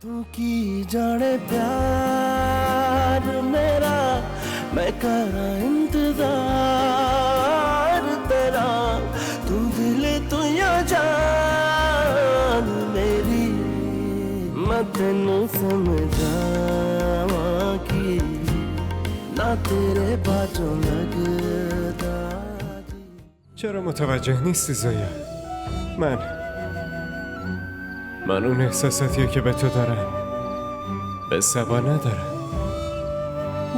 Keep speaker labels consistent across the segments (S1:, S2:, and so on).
S1: तू की जाने प्यार मेरा मैं करा इंतजार तेरा तू दिल तू या जान मेरी मैं तेनू समझावा की ना तेरे बाजों लगदा
S2: چرا متوجه نیستی زایا؟ من اون احساساتیه که به تو دارم به سبا ندارم.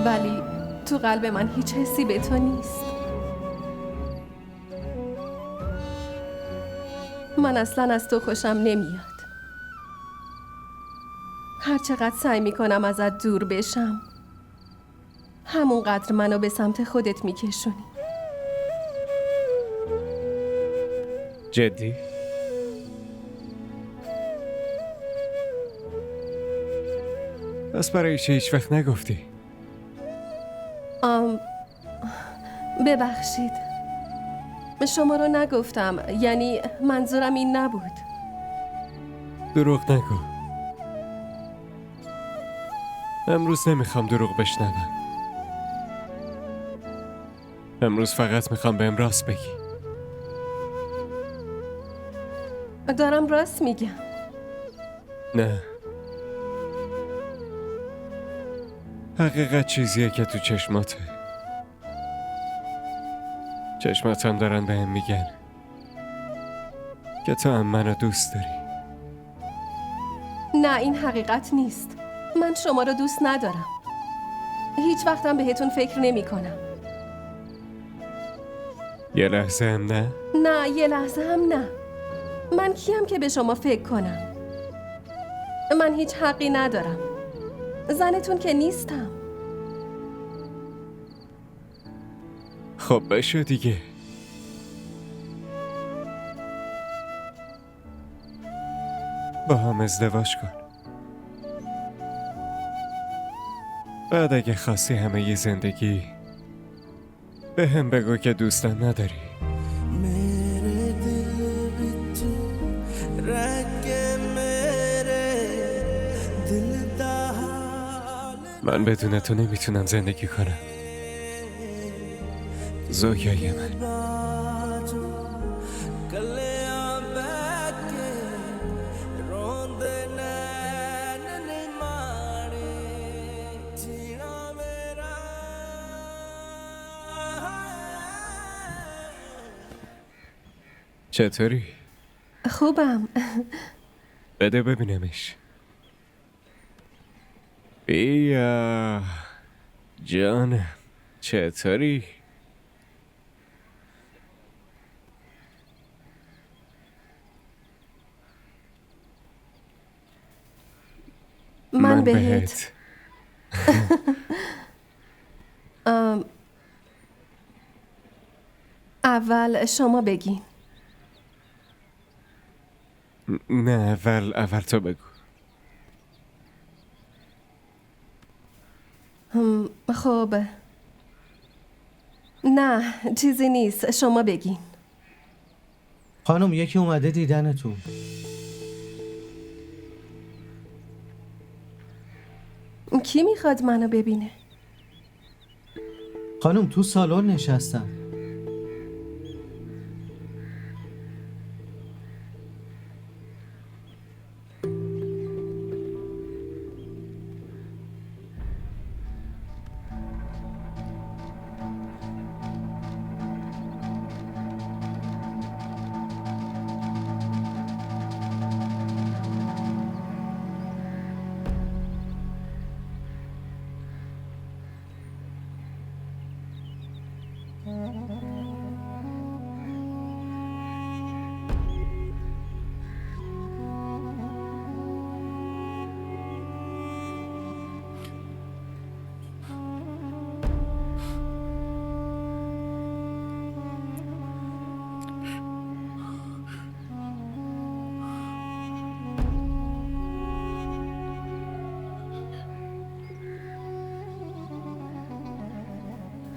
S3: ولی تو قلب من هیچ حسی به تو نیست. من اصلا از تو خوشم نمیاد. هر چقدر سعی میکنم ازت دور بشم همونقدر منو به سمت خودت میکشونی.
S2: جدی؟ پس برای چه هیچ وقت نگفتی؟
S3: ببخشید شما رو نگفتم، یعنی منظورم این نبود.
S2: دروغ نگو. امروز نمیخوام دروغ بشنوم. امروز فقط میخوام بهم راست بگی.
S3: دارم راست میگم.
S2: نه، حقیقت چیزیه که تو چشماته. چشماتم دارن بهم میگن که تو هم منو دوست داری.
S3: نه، این حقیقت نیست. من شما رو دوست ندارم. هیچ وقتم بهتون فکر نمی کنم.
S2: یه لحظه هم نه؟
S3: نه، یه لحظه هم نه. من کیم که به شما فکر کنم؟ من هیچ حقی ندارم. زنتون که نیستم.
S2: خب بشو دیگه. با هم ازدواج کن. بعد اگه خواستی همه ی زندگی به هم بگو که دوستم نداری.
S1: मेरे दिल विच रह के मेरे दिल दा हाल
S2: من بدون تو نمیتونم زندگی کنم. زویای من.
S1: बाजो कलियां बैठ के रोंदे नैन नी मारे जीना मेरा
S2: چطوری؟
S3: خوبم.
S2: بده ببینمش. بیا جانم، چطوری؟
S3: من بهت اول شما بگین.
S2: نه، اول تو بگو.
S3: خب نه، چیزی نیست. شما بگین.
S4: خانم یکی اومده دیدنتون.
S3: کی میخواد منو ببینه؟
S4: خانم تو سالن نشستم.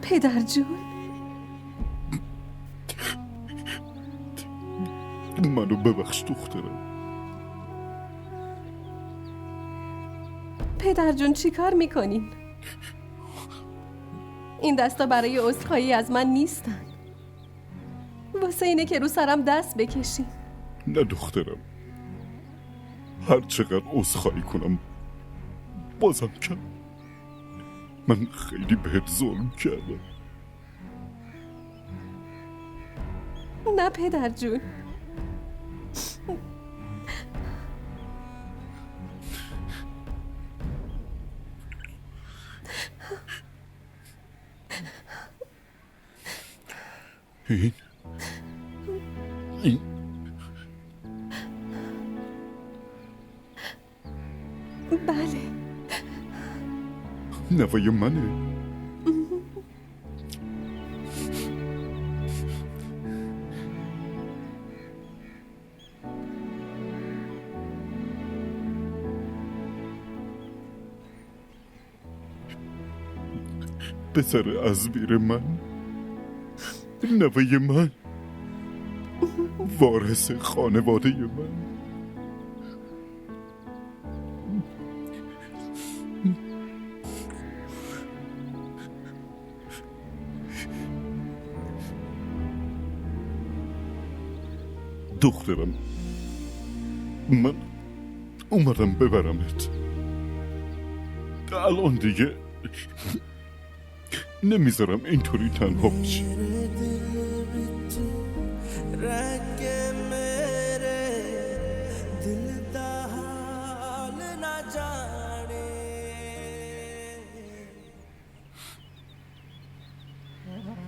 S3: پدر جون،
S5: منو ببخش دخترم.
S3: پدر جون چی کار میکنین؟ این دستا برای عذرخواهی از من نیستن، واسه اینه که رو سرم دست بکشین.
S5: نه دخترم، هر چقدر عذرخواهی کنم بازم کم. من خیلی بهت ظلم کردم.
S3: نه پدر جون،
S5: این
S3: بله
S5: نوای منه. پسر ازبیر من، نوای من، وارث خانواده من. دخترم، من اومدم ببرمت. الان دیگه نمیذارم اینطوری تنها باشی.
S1: رنگ میرے دل دا حال نہ جانے.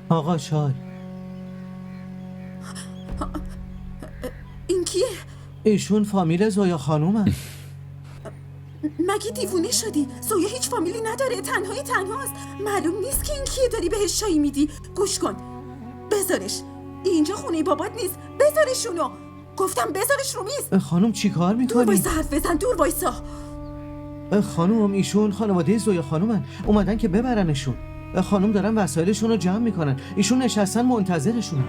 S4: آقا چای.
S6: این کیه؟
S4: ایشون فامیل زویا خانومن.
S6: مگه دیوونه شدی؟ زویا هیچ فامیلی نداره، تنهاست. معلوم نیست که این کیه داری بهش چای میدی. گوش کن، بذارش، اینجا خونه بابات نیست. بذارشونو، گفتم بذارش رو میز.
S4: خانم چی کار
S6: دور
S4: میکنی؟
S6: وایسا حرف بزن، دور وایسا.
S4: خانم ایشون خانواده زویا خانومن، اومدن که ببرنشون. خانم دارن وسایلشون رو جمع میکنن، ایشون نشستن منتظرشونن.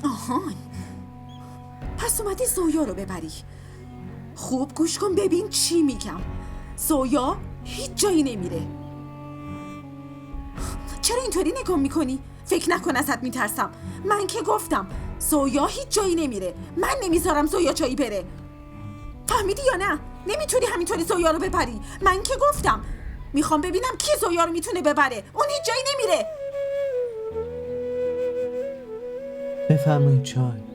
S6: آهان، پس اومدی زویا رو ببری. خوب گوش کن ببین چی میگم. زویا هیچ جایی نمیره. چرا اینطوری نگاه میکنی؟ فکر نکن ازت میترسم. من که گفتم زویا هیچ جایی نمیره. من نمیذارم زویا جایی بره. فهمیدی یا نه؟ نمیتونی همینطوری زویا رو ببری. من که گفتم میخوام ببینم کی زویا رو میتونه ببره. اون هیچ جایی نمیره.
S4: بفرمایید چای.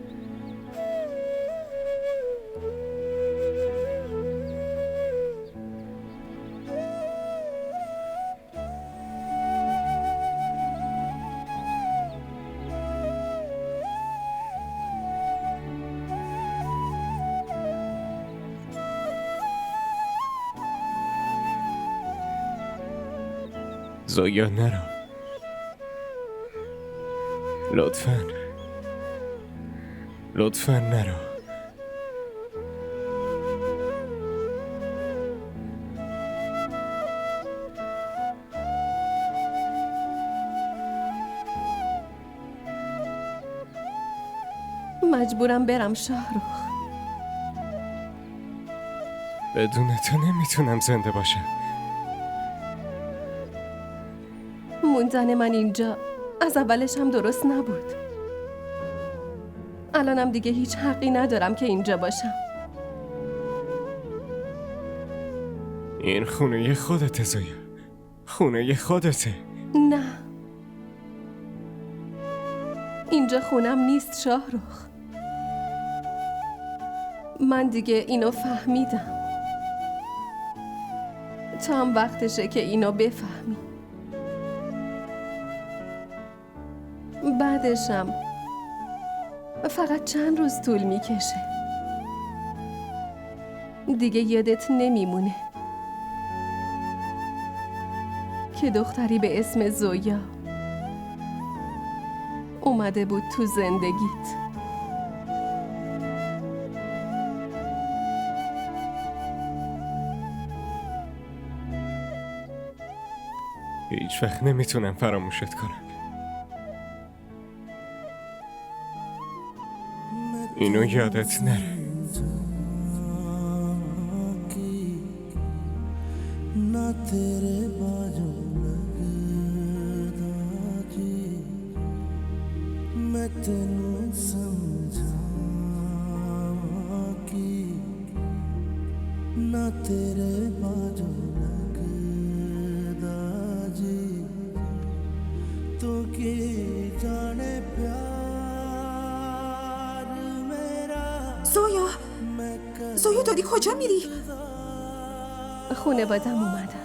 S2: زویا نرو، لطفاً نرو.
S3: مجبورم برم شاهرخ.
S2: بدون تو نمیتونم زنده باشم.
S3: موندن من اینجا از اولش هم درست نبود. الانم دیگه هیچ حقی ندارم که اینجا باشم.
S2: این خونه خودته زویا، خونه خودته.
S3: نه، اینجا خونم نیست شاهرخ. من دیگه اینو فهمیدم. تا هم وقتشه که اینو بفهمی. بعدشم فقط چند روز طول میکشه. دیگه یادت نمیمونه که دختری به اسم زویا اومده بود تو زندگیت.
S2: هیچ وقت نمیتونم فراموشت کنم. اینو یادت نره.
S1: तेरे बाजू लगदा जी मैं तेनू समझावां कि ना तेरे बाजू लगदा जी तू की जाने प्यार मेरा
S6: زویا
S1: मैं
S6: زویا داری کجا میری؟
S3: خانوادم اومدن.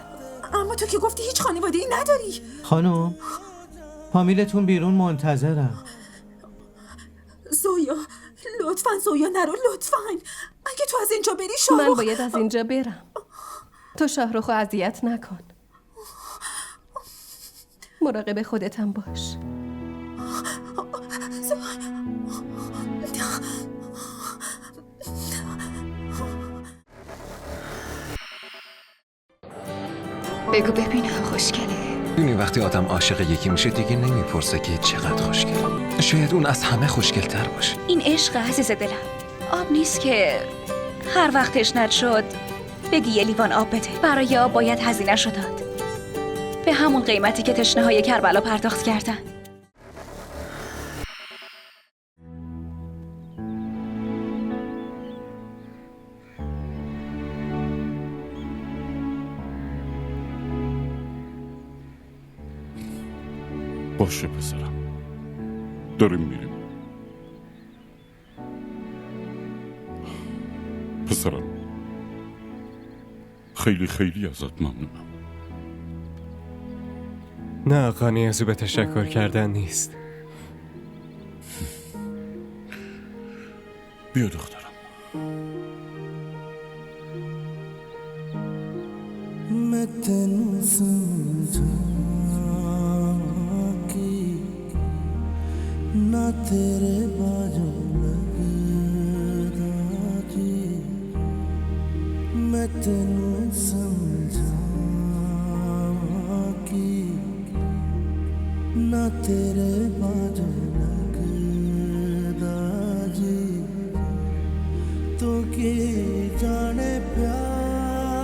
S6: اما تو که گفتی هیچ خانواده‌ای نداری.
S4: خانم فامیلتون بیرون منتظرم.
S6: زویا لطفاً زویا نرو لطفاً. اگه تو از اینجا بری
S3: من
S6: شاهرخ
S3: باید از اینجا برم. تو شاهرخو اذیت نکن. مراقب خودتم باش.
S7: بگو ببینم خوشگله.
S8: می‌دونی وقتی آدم عاشق یکی میشه دیگه نمیپرسه که چقدر خوشگله. شاید اون از همه خوشگل‌تر باشه.
S7: این عشق عزیز دلم آب نیست که هر وقت تشنت شد بگی یه لیوان آب بده. برای آب باید هزینه‌ش رو داد، به همون قیمتی که تشنه‌های کربلا پرداخت کردن.
S5: باشه پسرم، داریم میریم. پسرم خیلی خیلی ازت ممنونم.
S2: نه آقا، نیازی به تشکر کردن نیست.
S5: بیا دخترم.
S1: मैं तेनू समझावां कि ना तेरे बाजू लगदा जी मैं तेनू समझावां कि ना तेरे बाजू लगदा जी तू की जाने प्यार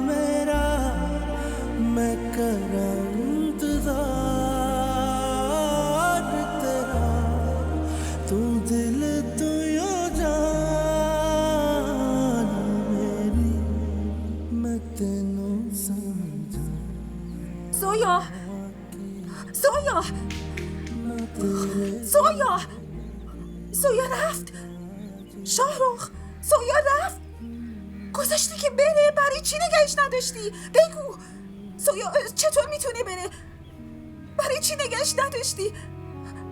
S1: मेरा मैं करां इंतजार तेरा तू दिल तू यो जान मेरी मैं तेनू समझा
S6: زویا زویا زویا زویا رفت. شاهرخ زویا رفت. گذاشتی که بره، برای چی نگهش نداشتی؟ بگو زویا چطور میتونه بره؟ برای چی نگهش نداشتی؟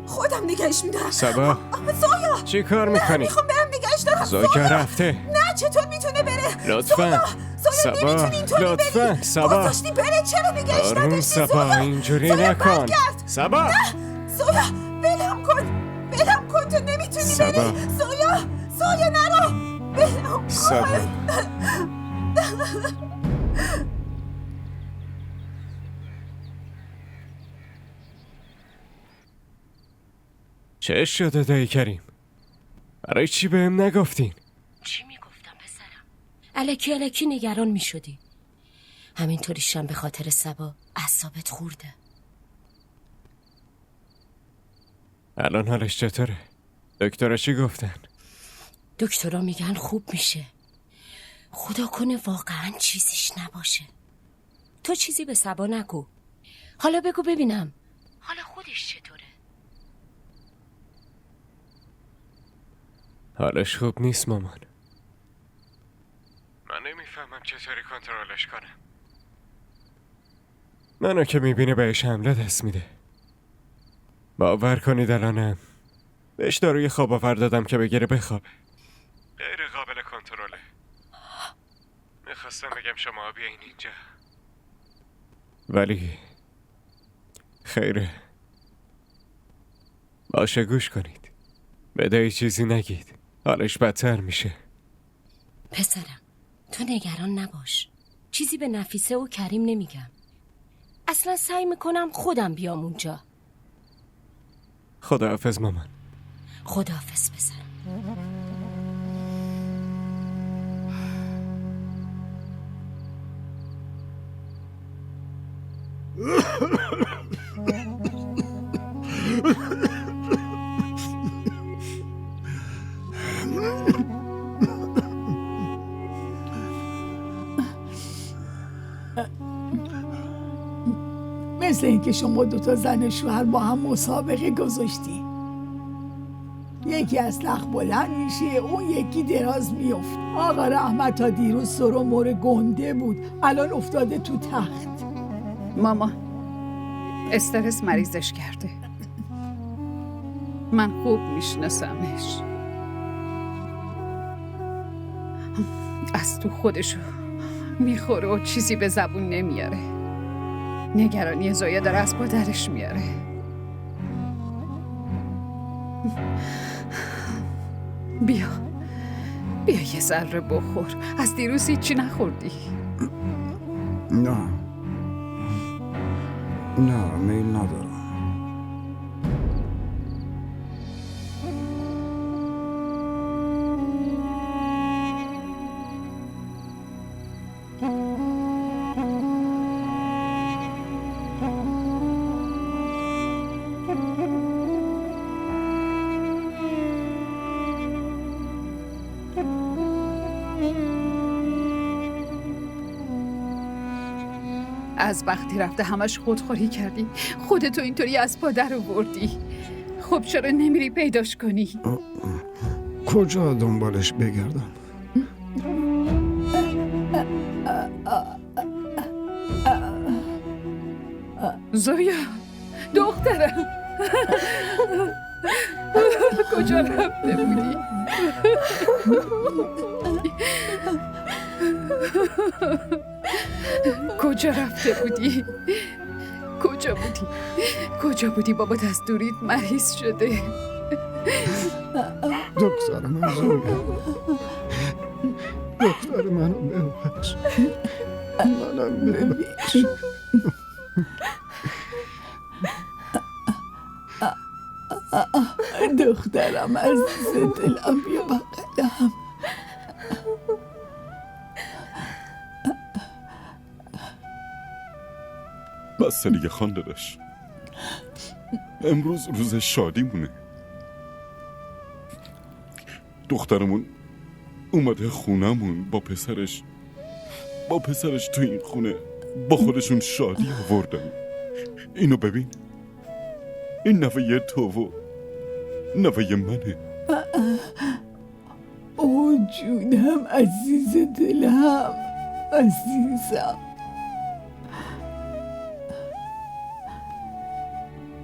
S6: خودم نگهش میدارم.
S2: سبا
S6: زویا
S2: چی کار میکنی؟
S6: میخوام برم نگهش دارم.
S2: زویا رفته.
S6: نه چطور میتونه بره؟
S2: لطفاً.
S6: زویا
S2: سبا،
S6: نمیتونی اینطوری
S2: لطفاً.
S6: بری.
S2: سبا.
S6: گذاشتی بره، چرا نگهش
S2: آروم
S6: نداشتی؟
S2: سبا،
S6: زویا
S2: اینجوری
S6: زویا
S2: نکن.
S6: برگرد.
S2: سبا
S6: زویا ولم کن، ولم کن، تو نمیتونی
S2: سبا.
S6: بری. زویا زویا نرو، ولم کن.
S2: سبا چه شده دایی کریم؟ برای چی بهم نگفتین؟
S9: چی میگفتم پسرم؟ الکی نگران میشدی. همینطوریشم به خاطر سبا اعصابت خورده.
S2: الان حالش چطوره؟ دکترها چی گفتن؟
S9: دکترها میگن خوب میشه. خدا کنه واقعا چیزیش نباشه. تو چیزی به سبا نگو. حالا بگو ببینم حالا خودش چطوره؟
S2: حالش خوب نیست مامان. من نمیفهمم چطوری کنترلش کنم. منو که میبینه بهش حمله دست میده. باور کنید الانم بهش داروی خواب آور دادم که بگیره بخوابه. غیر قابل کنترله. میخواستم بگم شما بیاین اینجا، ولی خیره. باشه گوش کنید. به دایی چیزی نگید، حالش بدتر میشه.
S9: پسرم تو نگران نباش. چیزی به نفیسه و کریم نمیگم. اصلا سعی میکنم خودم بیام اونجا.
S2: خداحافظ مامان.
S9: خداحافظ پسرم.
S10: مثل اینکه شما دوتا زن شوهر با هم مسابقه گذاشتی. یکی از تخت بلند میشه، اون یکی دراز میفت. آقا رحمت تا دیروز سر و مور گنده بود، الان افتاده تو تخت.
S11: ماما استرس مریضش کرده. من خوب میشناسمش. از تو خودشو میخوره و چیزی به زبون نمیاره. نگرانی زویا داره از پدرش میاره. بیا یه ذره بخور. از دیروز هیچی نخوردی.
S12: نه میل ندارم.
S11: از وقتی رفته همش خودخوری کردی. خودتو اینطوری از پا در آوردی. خب چرا نمیری پیداش کنی؟
S12: کجا دنبالش بگردم؟
S11: زویا دخترم کجا رفته بودی؟ کجا رفته بودی؟ کجا بودی؟ بابات از دورید مریض شده.
S12: دختر من زویا، دختر منو ببخش. منم ببخش.
S10: دخترم عزیز دلم، بیا بغلم.
S5: بس دیگه خان داداش، امروز روز شادی مونه. دخترمون اومده خونمون با پسرش تو این خونه با خودشون شادی آوردن. اینو ببین، این نوه تو و نوه منه.
S10: او جونم، عزیز دلم، عزیزم.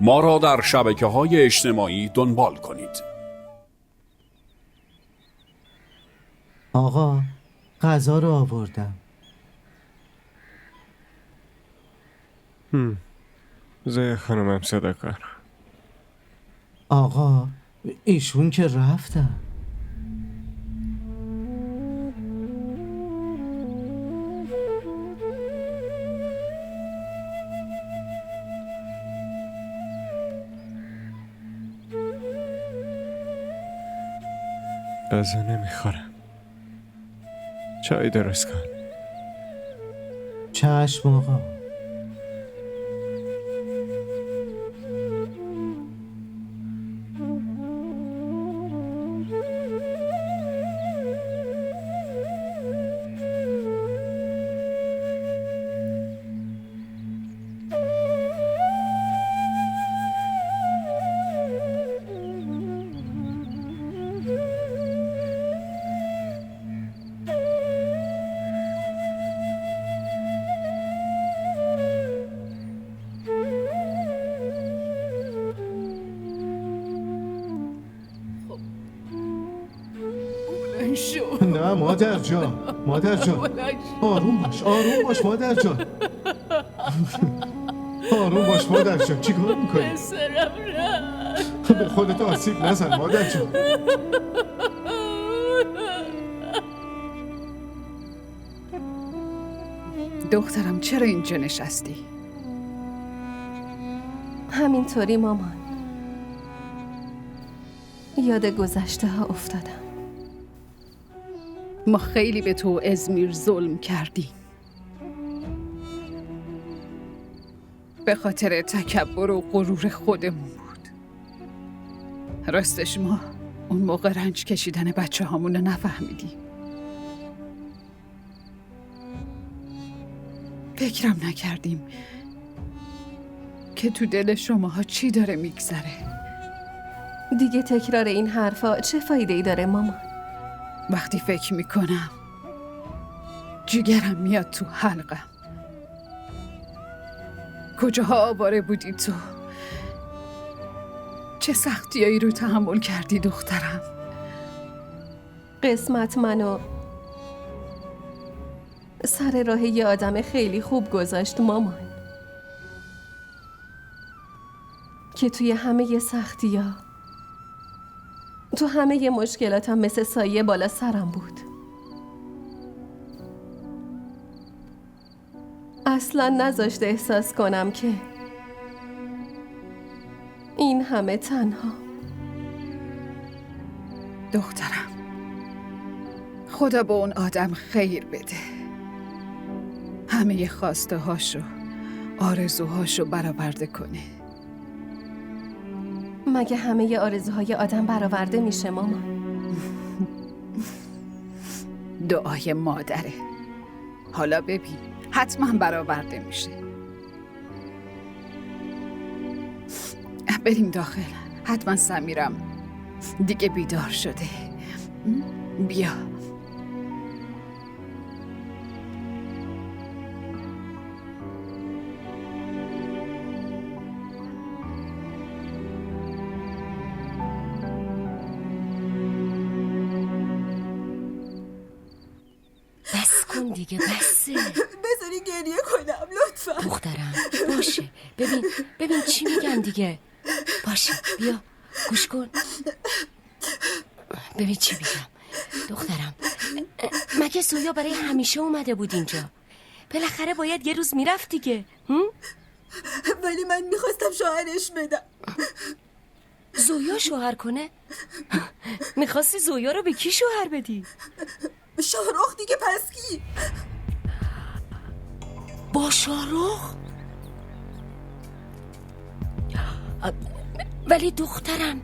S13: ما را در شبکه‌های اجتماعی دنبال کنید.
S4: آقا غذا رو آوردم.
S2: زویا خانومم صدا کن.
S4: آقا ایشون که رفتن.
S2: غذا نمیخورم. چای درست کن.
S4: چشم آقا. نه مادر جان، آروم باش مادر جان. آروم باش مادر جان. چی کار میکنی؟
S9: پسرم رفت.
S4: به خودت آسیب نزن مادر جان.
S11: دخترم چرا اینجا نشستی؟
S3: همینطوری مامان، یاد گذشته ها افتادم.
S11: ما خیلی به تو ازمیر ظلم کردیم. به خاطر تکبر و غرور خودمون بود. راستش ما اون موقع رنج کشیدن بچه هامون رو نفهمیدیم. فکرم نکردیم که تو دل شماها چی داره میگذره.
S3: دیگه تکرار این حرفا چه فایده‌ای داره مامان؟
S11: وقتی فکر میکنم جیگرم میاد تو حلقم. کجاها آواره بودی تو؟ چه سختیایی رو تحمل کردی دخترم؟
S3: قسمت منو سر راه یه آدم خیلی خوب گذاشت مامان، که توی همه سختی‌ها، تو همه مشکلاتم مثل سایه بالا سرم بود. اصلا نذاشت احساس کنم که این همه تنها.
S11: دخترم، خدا به اون آدم خیر بده، همه خواسته هاشو آرزوهاشو برآورده کنه.
S3: مگه همه آرزوهای آدم برآورده میشه مامان؟
S11: دعای مادره. حالا ببین حتما برآورده میشه. بریم داخل، حتما سمیرم دیگه بیدار شده. بیا.
S9: بس کن دیگه، بسه.
S6: بذاری گریه کنم لطفا.
S9: دخترم باشه، ببین چی میگن دیگه. باشه بیا گوش کن، ببین چی میگم. دخترم، مگه زویا برای همیشه اومده بود اینجا؟ بالاخره باید یه روز میرفت دیگه.
S6: ولی من میخواستم شوهرش بدم.
S9: زویا شوهر کنه؟ میخواستی زویا رو به کی شوهر بدی؟
S6: شاهرخ دیگه، پس کی؟
S9: با شاهرخ؟ ولی دخترم،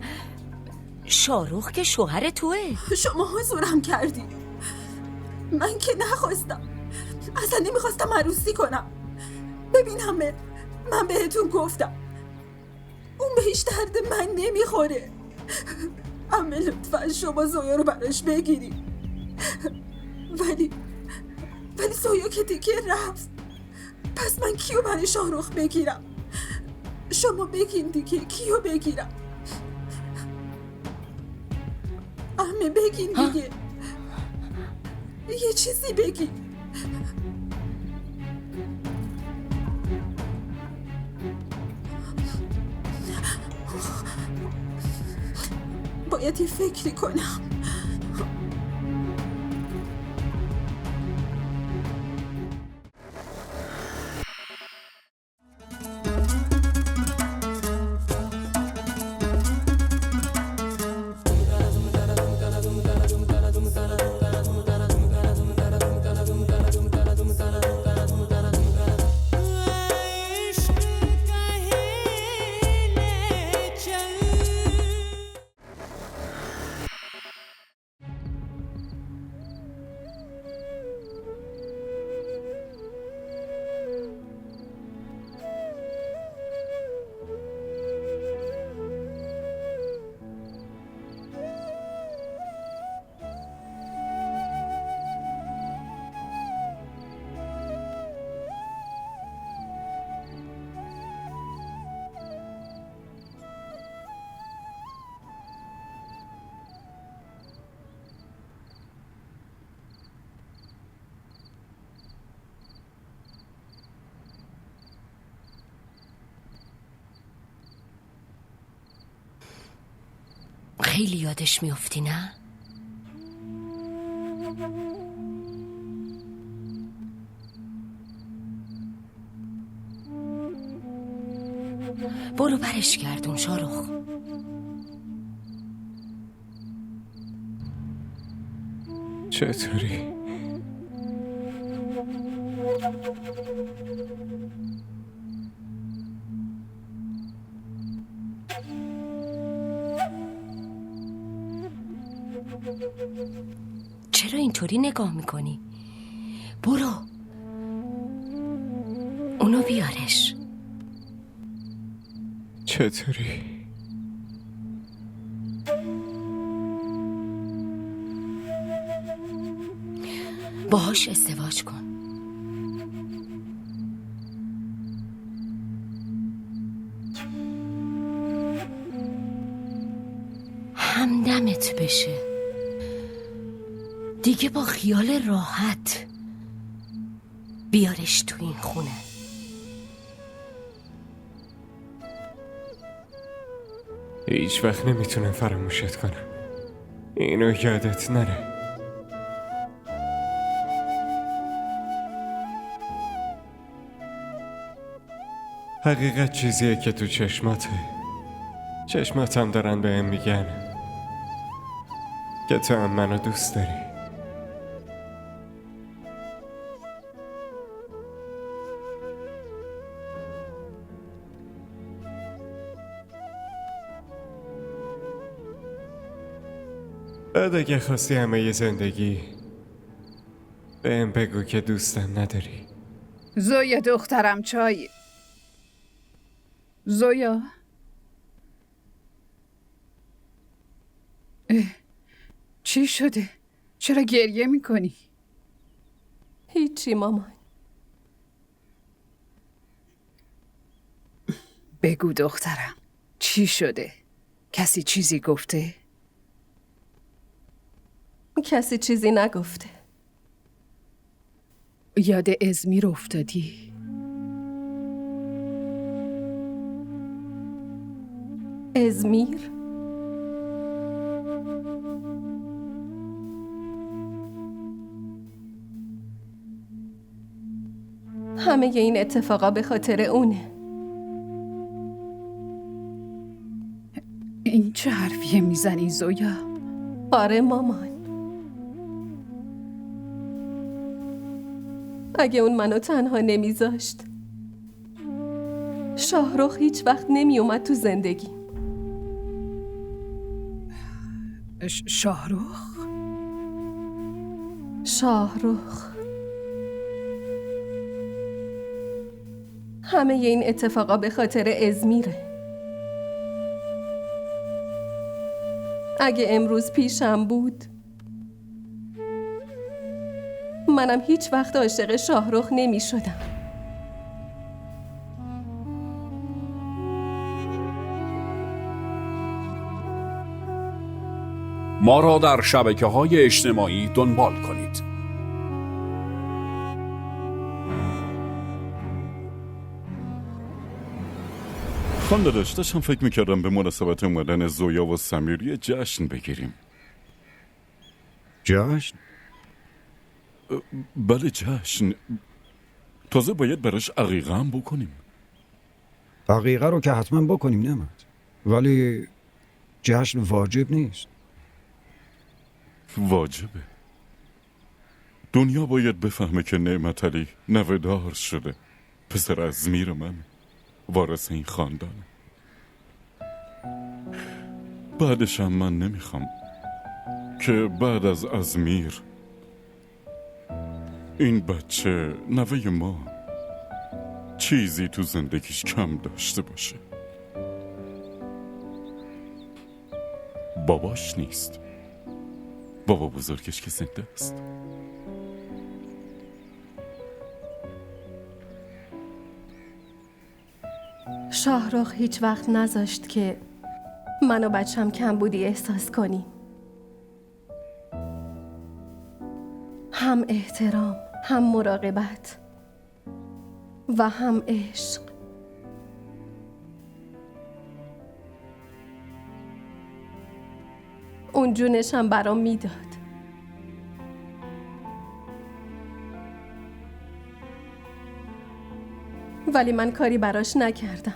S9: شاهرخ که شوهر توه.
S6: شماها زورم کردی. من که نخواستم، اصلا نمیخواستم عروسی کنم. ببین همه، من بهتون گفتم اون به هیچ درد من نمیخوره. همه لطفا شما زویا رو براش بگیری. ولی زویا که دیگه رفت، پس من کیو برای شاهرخ بگیرم؟ شما بگین دیگه، کیو بگیرم؟ همه بگین دیگه، یه چیزی بگین. باید یه فکری کنم.
S9: خیلی یادش میافتی نه؟ برو برش گردون شاهرخ.
S2: چطوری؟
S9: اینطوری نگاه میکنی؟ برو اونو بیارش.
S2: چطوری؟
S9: باهاش ازدواج کن. همدمت بشه دیگه، با خیال راحت بیارش تو این خونه.
S2: هیچ وقت نمیتونم فراموشت کنم. اینو یادت نره. حقیقت چیزیه که تو چشماته. چشماتم دارن بهم میگن که تو هم منو دوست داری. بعد اگه خواستی همه ی زندگی بهم بگو که دوستم نداری.
S11: زویا دخترم چای. زویا چی شده؟ چرا گریه میکنی؟
S3: هیچی مامان.
S11: بگو دخترم چی شده؟ کسی چیزی گفته؟
S3: کسی چیزی نگفته.
S11: یاد ازمیر افتادی؟
S3: ازمیر؟ همه این اتفاقا به خاطر اونه.
S11: این چه حرفیه میزنی زویا؟
S3: آره مامان. اگه اون منو تنها نمیذاشت، شاهرخ هیچ وقت نمی اومد تو زندگی.
S11: شاهرخ؟
S3: شاهرخ. همه این اتفاقا به خاطر ازمیره. اگه امروز پیشم بود، منم هیچ وقت عاشق شاهرخ نمی شدم.
S13: ما را در شبکه‌های اجتماعی دنبال کنید.
S5: خانده داشتم فکر میکردم به مناسبت اومدن زویا و سمیر یه جشن بگیریم.
S12: جشن؟
S5: بله جشن. تازه باید براش عقیقه هم بکنیم.
S12: عقیقه رو که حتما بکنیم نمد، ولی جشن واجب نیست.
S5: واجبه. دنیا باید بفهمه که نعمت علی نوه‌دار شده. پسر ازمیر من، وارث این خاندان. بعدش هم من نمیخوام که بعد از ازمیر این بچه نوه ما چیزی تو زندگیش کم داشته باشه. باباش نیست، بابا بزرگش که زنده است.
S3: شاهرخ هیچ وقت نذاشت که من و بچم کم بودی احساس کنیم. هم احترام، هم مراقبت و هم عشق. اون جونش هم برام میداد. ولی من کاری براش نکردم.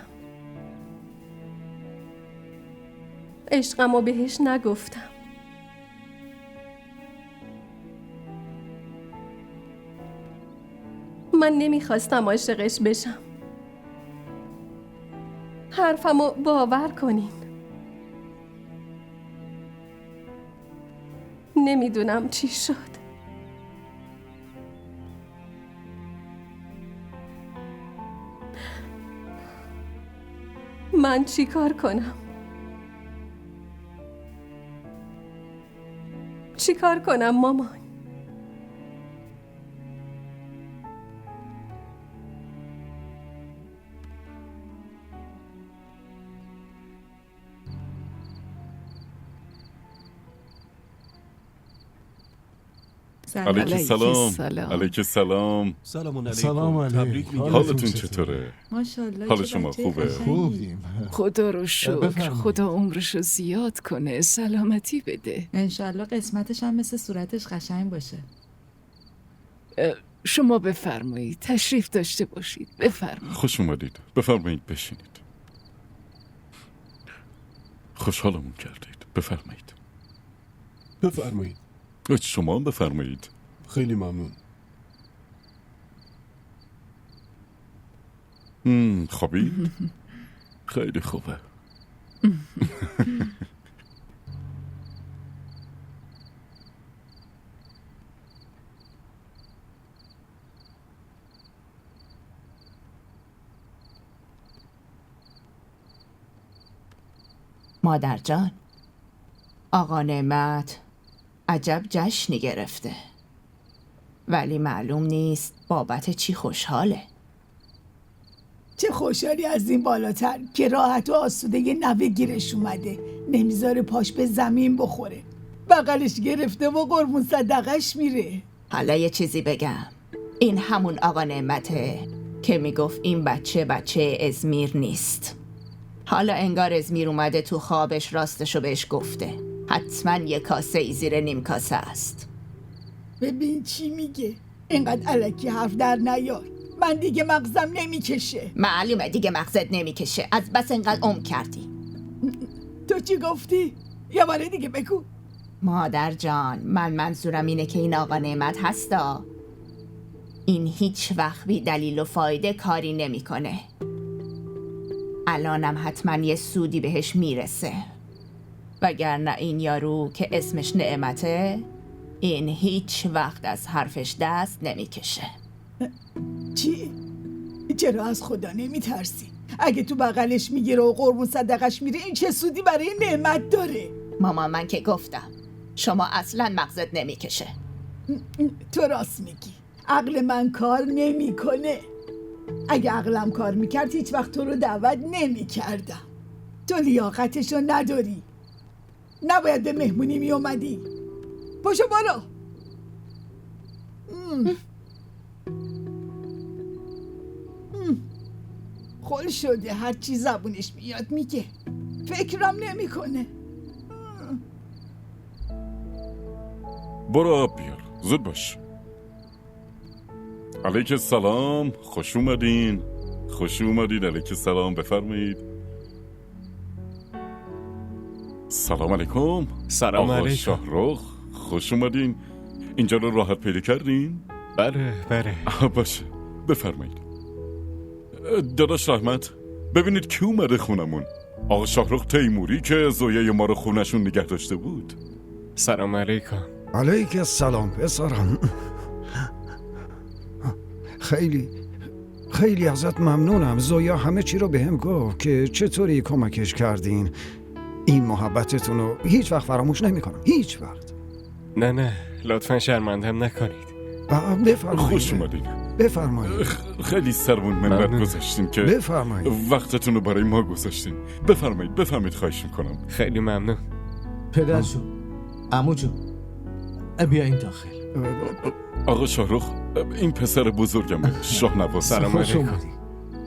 S3: عشقمو بهش نگفتم. من نمیخواستم عاشقش بشم. حرفمو باور کنین. نمیدونم چی شد. من چی کار کنم؟ چی کار کنم مامان؟
S5: علیک سلام. علیک سلام.
S1: سلام علیکم.
S5: حالتون چطوره؟
S6: ماشاءالله.
S5: حال شما خوبه؟
S1: خوبیم.
S11: خدا رو شکر،
S1: بفرمایید.
S11: خدا عمرشو زیاد کنه، سلامتی بده.
S6: انشالله قسمتش هم مثل صورتش قشنگ باشه.
S11: شما بفرمایید، تشریف داشته باشید، بفرمایید.
S5: خوش اومدید. بفرمایید بشینید. خوشحالمون کردید. بفرمایید.
S14: بفرمایید.
S5: شما هم بفرمایید.
S14: خیلی ممنون.
S5: خوابید؟ خیلی خوبه.
S6: مادر جان، آقا نعمت عجب جشنی گرفته، ولی معلوم نیست بابت چی خوشحاله.
S10: چه خوشحالی از این بالاتر که راحت و آسوده یه نوه گیرش اومده، نمیذاره پاش به زمین بخوره، بغلش گرفته و قربون صدقش میره.
S6: حالا یه چیزی بگم، این همون آقا نعمته که میگفت این بچه ازمیر نیست. حالا انگار ازمیر اومده تو خوابش راستشو بهش گفته. حتما یه کاسه ای زیر نیم کاسه است.
S10: ببین چی میگه، اینقدر الکی حرف در نیار، من دیگه مغزم نمیکشه.
S6: معلومه دیگه مغزت نمیکشه، از بس اینقدر کردی.
S10: تو چی گفتی؟ یه باره دیگه بگو.
S6: مادر جان، من منظورم اینه که این آقا نعمت هستا، این هیچ وقت بی دلیل و فایده کاری نمیکنه. الانم حتما یه سودی بهش میرسه، وگرنه این یارو که اسمش نعمته، این هیچ وقت از حرفش دست نمیکشه.
S10: چی؟ چرا از خدا نمیترسی؟ اگه تو بغلش میگیره و قربون صدقش میره، این چه سودی برای نعمت داره؟
S6: ماما من که گفتم شما اصلا مغزت نمیکشه.
S10: تو راست میگی، عقل من کار نمیکنه. اگه عقلم کار میکرد هیچ وقت تو رو دعوت نمیکردم. تو لیاقتشو نداری، نباید به مهمونی میومدی. پاشو برو. خل شده، هر چی زبونش میاد میگه، فکرم نمیکنه.
S5: برو آب بیار. زود باش. علیک سلام. خوش اومدین. خوش اومدید. علیک سلام. بفرمایید. سلام علیکم.
S2: سلام
S5: آقا
S2: علیکم.
S5: شاهرخ، خوش اومدین. اینجا رو راحت پیدا کردین؟
S2: بله بله.
S5: باشه بفرمایید. داداش رحمت، ببینید کی اومده خونمون. آقا شاهرخ تیموری که زویه ما رو خونشون نگه داشته بود.
S2: سلام علیکم.
S12: علیک السلام پسرم. خیلی ازت ممنونم. زویا همه چی رو به هم گفت که چطوری کمکش کردین. این محبتتون رو هیچ وقت فراموش نمی کنم. هیچ وقت.
S2: نه لطفا شرمندم نکنید.
S12: بفرمایید.
S5: خوش اومدین.
S12: بفرمایید.
S5: خیلی سرمون منت گذاشتین که
S12: بفرمایید.
S5: وقتتون رو برای ما گذاشتین. بفرمایید خواهش میکنم.
S2: خیلی ممنون.
S4: پدرشو، عموجو، بیا این داخل.
S5: آقا شاهرخ، این پسر بزرگمه، شاهنواز.
S2: سلام علیکم.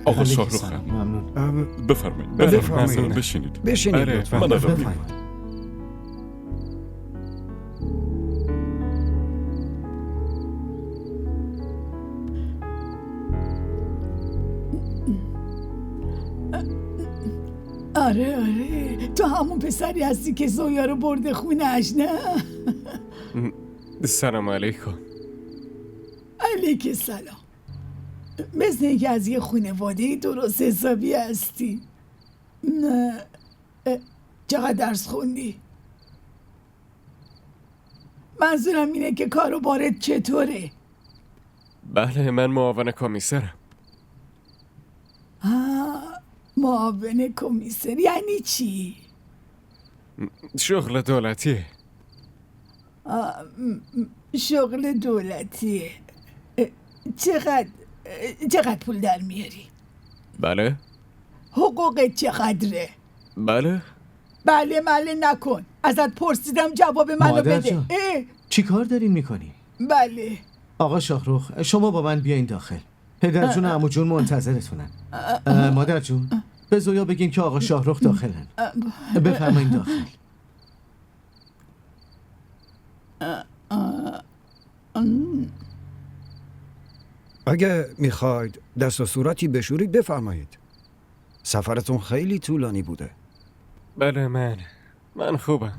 S5: آقا شاهرخ،
S4: ممنون.
S5: بفرمایید. بشینید.
S12: بشینید لطفاً.
S5: من
S12: بفرمایید.
S10: آره تو همون پسری هستی که زویا رو برده خونش، نه؟
S2: سلام علیکم.
S10: علیک سلام. مثل اینکه از یه خانواده درست حسابی هستی. نه. چقدر درس خوندی؟ منظورم اینه که کاروبارت چطوره؟
S2: بله من معاون کمیسرم.
S10: معاون کمیسر یعنی چی؟
S2: شغل دولتیه.
S10: شغل دولتیه. چقدر پول در میاری؟
S2: بله؟
S10: حقوقت چقدره؟
S2: بله؟
S10: بله نکن. ازت پرسیدم جواب منو
S4: مادر
S10: بده.
S4: جان، چی کار دارین میکنی؟
S10: بله.
S4: آقا شاهرخ، شما با من بیاین داخل. پدر جون و عمو جون منتظرتونن. مادر جون، به زویا بگین که آقا شاهرخ داخلن. بفرمایین داخل.
S12: اگه میخواید دست و صورتی بشورید بفرمایید. سفرتون خیلی طولانی بوده.
S2: بله من خوبم.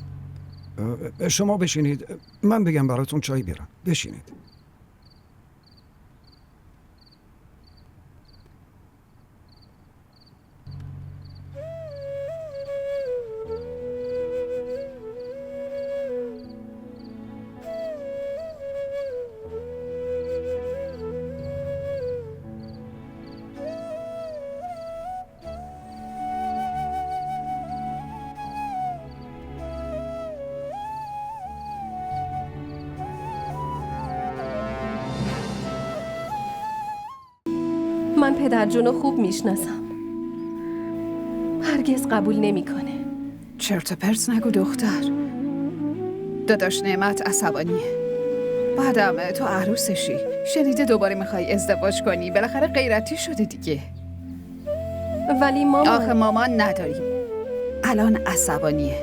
S12: شما بشینید، من بگم براتون چای بیارم. بشینید.
S3: من پدر جونو خوب میشناسم. هرگز قبول نمیکنه.
S11: چرت و پرت نگو دختر. داداش نعمت عصبانیه. بعدم تو عروسشی. شنیده دوباره میخوای ازدواج کنی. بالاخره غیرتی شده دیگه.
S3: ولی مامان،
S11: آخه مامان نداریم. الان عصبانیه.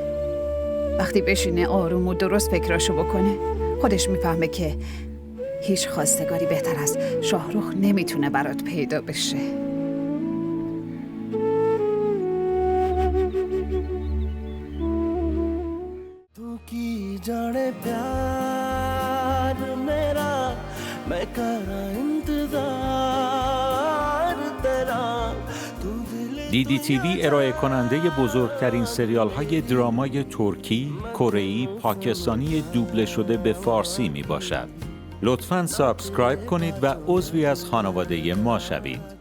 S11: وقتی بشینه آروم و درست فکراشو بکنه خودش میفهمه که هیچ خواستگاری بهتر از شاهرخ نمیتونه برات پیدا بشه.
S15: تو کی جانے پیار میرا میں کرا انتظار تیرا.
S16: DDTV ارائه کننده بزرگترین سریال های درامای ترکی، کره‌ای، پاکستانی دوبله شده به فارسی می باشد. لطفاً سابسکرایب کنید و عضوی از خانواده ما شوید.